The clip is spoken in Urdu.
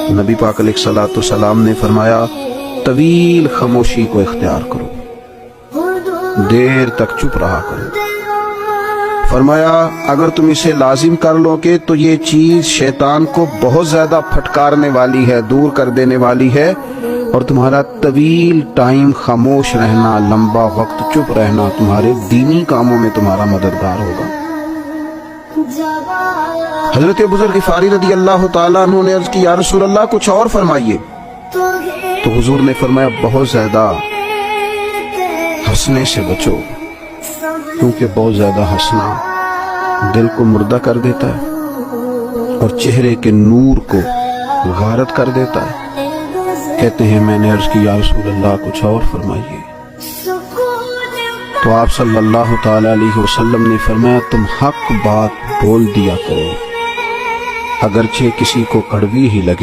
نبی پاک علیہ الصلوۃ والسلام نے فرمایا طویل خاموشی کو اختیار کرو، دیر تک چپ رہا کرو۔ فرمایا اگر تم اسے لازم کر لو گے تو یہ چیز شیطان کو بہت زیادہ پھٹکارنے والی ہے، دور کر دینے والی ہے، اور تمہارا طویل ٹائم خاموش رہنا، لمبا وقت چپ رہنا تمہارے دینی کاموں میں تمہارا مددگار ہوگا۔ حضرت ابو ذر غفاری رضی اللہ تعالیٰ عنہ نے عرض کی یا رسول اللہ کچھ اور فرمائیے، تو حضور نے فرمایا بہت زیادہ ہنسنے سے بچو، کیونکہ بہت زیادہ ہنسنا دل کو مردہ کر دیتا ہے اور چہرے کے نور کو غارت کر دیتا ہے۔ کہتے ہیں میں نے عرض کی یا رسول اللہ کچھ اور فرمائیے، تو آپ صلی اللہ تعالی علیہ وسلم نے فرمایا تم حق بات بول دیا کرو، اگرچہ کسی کو کڑوی ہی لگے۔